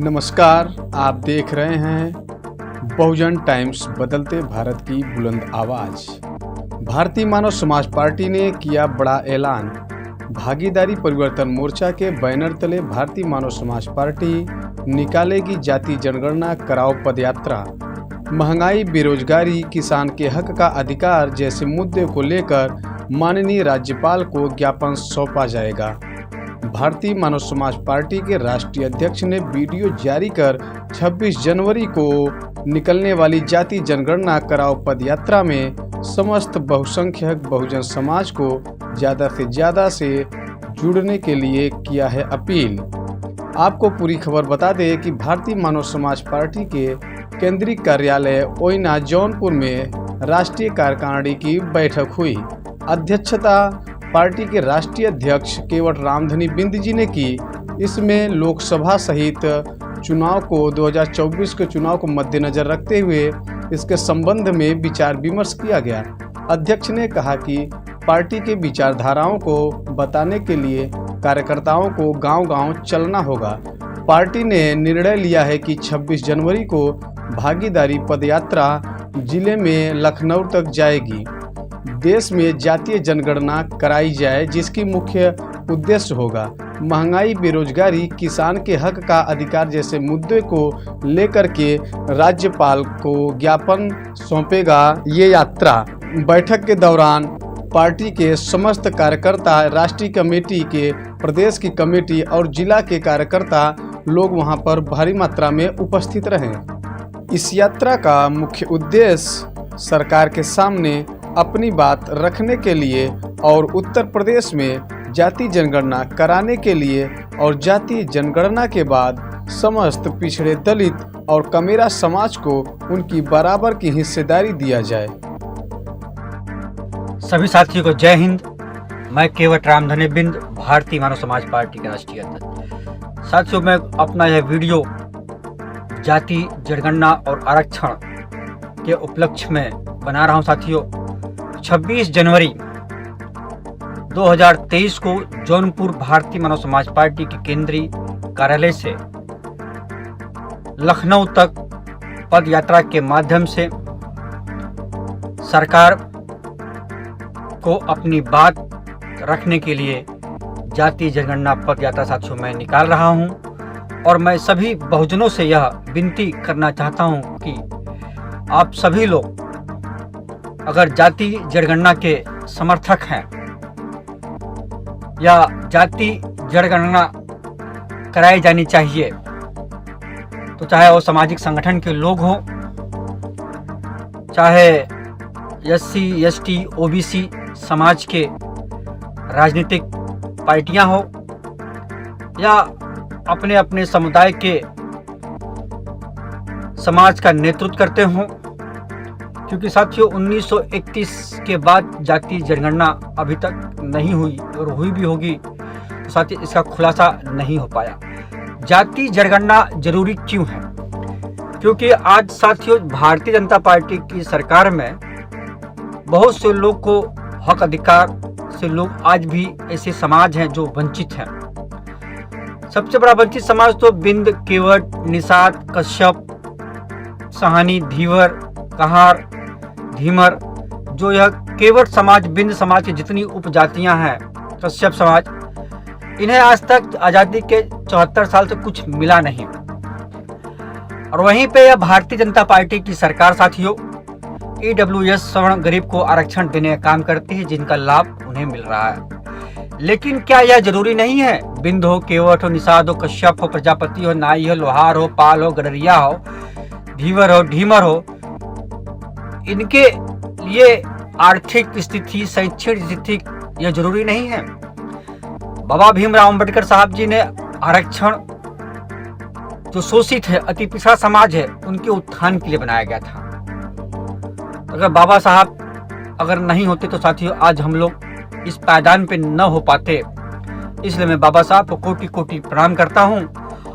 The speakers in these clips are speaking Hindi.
नमस्कार, आप देख रहे हैं बहुजन टाइम्स, बदलते भारत की बुलंद आवाज। भारतीय मानव समाज पार्टी ने किया बड़ा ऐलान। भागीदारी परिवर्तन मोर्चा के बैनर तले भारतीय मानव समाज पार्टी निकालेगी जाति जनगणना कराओ पदयात्रा। महंगाई, बेरोजगारी, किसान के हक का अधिकार जैसे मुद्दे को लेकर माननीय राज्यपाल को ज्ञापन सौंपा जाएगा। भारतीय मानव समाज पार्टी के राष्ट्रीय अध्यक्ष ने वीडियो जारी कर 26 जनवरी को निकलने वाली जाति जनगणना कराओ पदयात्रा में समस्त बहुसंख्यक बहुजन समाज को ज़्यादा से जुड़ने के लिए किया है अपील। आपको पूरी खबर बता दें कि भारतीय मानव समाज पार्टी के केंद्रीय कार्यालय ओइना जौनपुर में राष्ट्रीय कार्यकारिणी की बैठक हुई। अध्यक्षता पार्टी के राष्ट्रीय अध्यक्ष केवट रामधनी बिंद जी ने की। इसमें लोकसभा सहित चुनाव को 2024 के चुनाव को मद्देनजर रखते हुए इसके संबंध में विचार विमर्श किया गया। अध्यक्ष ने कहा कि पार्टी के विचारधाराओं को बताने के लिए कार्यकर्ताओं को गांव-गांव चलना होगा। पार्टी ने निर्णय लिया है कि 26 जनवरी को भागीदारी पदयात्रा जिले में लखनऊ तक जाएगी। देश में जातीय जनगणना कराई जाए, जिसकी मुख्य उद्देश्य होगा महंगाई, बेरोजगारी, किसान के हक का अधिकार जैसे मुद्दे को लेकर के राज्यपाल को ज्ञापन सौंपेगा ये यात्रा। बैठक के दौरान पार्टी के समस्त कार्यकर्ता, राष्ट्रीय कमेटी के प्रदेश की कमेटी और जिला के कार्यकर्ता लोग वहां पर भारी मात्रा में उपस्थित रहे। इस यात्रा का मुख्य उद्देश्य सरकार के सामने अपनी बात रखने के लिए और उत्तर प्रदेश में जाति जनगणना कराने के लिए और जाति जनगणना के बाद समस्त पिछड़े, दलित और कमेरा समाज को उनकी बराबर की हिस्सेदारी दिया जाए। सभी साथियों को जय हिंद। मैं केवट रामधनी बिंद, भारतीय मानव समाज पार्टी के राष्ट्रीय अध्यक्ष। साथियों, मैं अपना यह वीडियो जाति जनगणना और आरक्षण के उपलक्ष्य में बना रहा हूं। साथियों, 26 जनवरी 2023 को जौनपुर भारतीय मानव समाज पार्टी के केंद्रीय कार्यालय से लखनऊ तक पद यात्रा के माध्यम से सरकार को अपनी बात रखने के लिए जाति जनगणना पद यात्रा साथियों मैं निकाल रहा हूं। और मैं सभी बहुजनों से यह विनती करना चाहता हूं कि आप सभी लोग अगर जाति जनगणना के समर्थक हैं या जाति जनगणना कराई जानी चाहिए, तो चाहे वो सामाजिक संगठन के लोग हों, चाहे SC, ST, OBC समाज के राजनीतिक पार्टियां हो या अपने अपने समुदाय के समाज का नेतृत्व करते हों, क्योंकि साथियों 1931 के बाद जाति जनगणना अभी तक नहीं हुई और हुई भी होगी तो साथियों इसका खुलासा नहीं हो पाया। जाति जनगणना जरूरी क्यों है? क्योंकि आज साथियों भारतीय जनता पार्टी की सरकार में बहुत से लोग को हक अधिकार से लोग आज भी ऐसे समाज हैं जो वंचित हैं। सबसे बड़ा वंचित समाज तो बिंद, केवट, निषाद, कश्यप, सहानी, धीवर, कहार, धीमर, जो यह केवट समाज, बिंद समाज की जितनी उपजातियां हैं, कश्यप समाज, इन्हें आज तक आजादी के 74 साल से कुछ मिला नहीं। और वहीं पे यह भारतीय जनता पार्टी की सरकार साथियों EWS सवर्ण गरीब को आरक्षण देने का काम करती है, जिनका लाभ उन्हें मिल रहा है। लेकिन क्या यह जरूरी नहीं है? बिंद हो, केवट हो, निषाद हो, कश्यप हो, प्रजापति हो, नाई हो, लोहार हो, पाल हो, गडरिया हो, धीवर हो, ढीमर हो, इनके लिए आर्थिक स्थिति, शैक्षणिक स्थिति यह जरूरी नहीं है। बाबा भीमराव अंबेडकर साहब जी ने आरक्षण जो शोषित है, अति पिछड़ा समाज है, उनके उत्थान के लिए बनाया गया था। अगर बाबा साहब अगर नहीं होते तो साथियों आज हम लोग इस पायदान पे न हो पाते। इसलिए मैं बाबा साहब को कोटि कोटि प्रणाम करता हूं।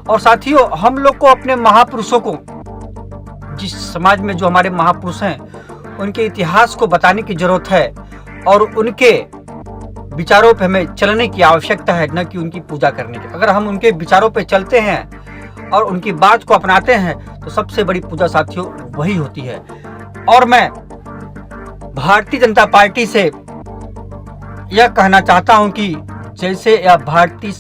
और साथियों हम लोग को अपने महापुरुषों को, जिस समाज में जो हमारे महापुरुष हैं, उनके इतिहास को बताने की जरूरत है और उनके विचारों पे हमें चलने की आवश्यकता है, न कि उनकी पूजा करने की। अगर हम उनके विचारों पे चलते हैं और उनकी बात को अपनाते हैं तो सबसे बड़ी पूजा साथियों वही होती है। और मैं भारतीय जनता पार्टी से यह कहना चाहता हूं कि जैसे यह भारतीय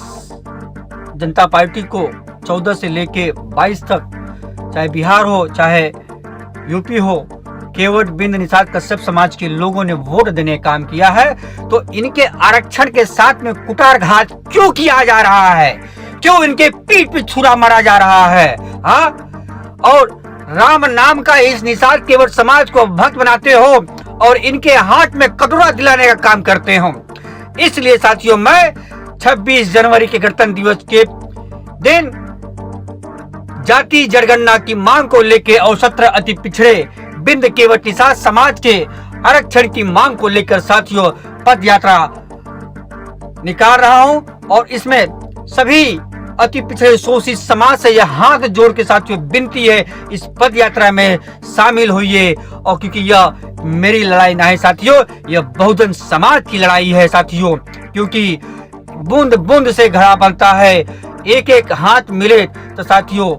जनता पार्टी को 14 से लेके 22 तक, चाहे बिहार हो चाहे यूपी हो, केवट बिंद निषाद कश्यप समाज के लोगों ने वोट देने का काम किया है, तो इनके आरक्षण के साथ में कुठारघात क्यों किया जा रहा है? क्यों इनके पीठ पे छुरा मारा जा रहा है? हाँ, और राम नाम का इस निषाद केवट समाज को भक्त बनाते हो और इनके हाथ में कटोरा दिलाने का काम करते हो। इसलिए साथियों, मैं 26 जनवरी के गणतंत्र दिवस के दिन जाति जनगणना की मांग को लेकर और 17 अति पिछड़े बिंद केवट निषाद समाज के आरक्षण की मांग को लेकर साथियों पद यात्रा निकाल रहा हूं और इसमें सभी अति पिछड़े शोषित समाज से यह हाथ जोड़ के साथियों विनती है, इस पद यात्रा में शामिल होइए। और क्योंकि यह मेरी लड़ाई नहीं साथियों, यह बहुजन समाज की लड़ाई है साथियों, क्योंकि बूंद बूंद से घड़ा बनता है, एक एक हाथ मिले तो साथियों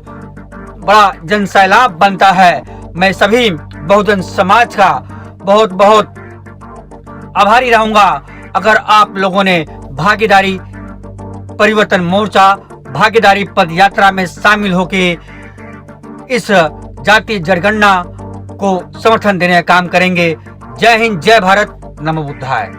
बड़ा जनसैलाब बनता है। मैं सभी बहुजन समाज का बहुत बहुत आभारी रहूंगा अगर आप लोगों ने भागीदारी परिवर्तन मोर्चा भागीदारी पद यात्रा में शामिल होके इस जातीय जनगणना को समर्थन देने का काम करेंगे। जय हिंद, जय भारत, नमो बुद्धाय।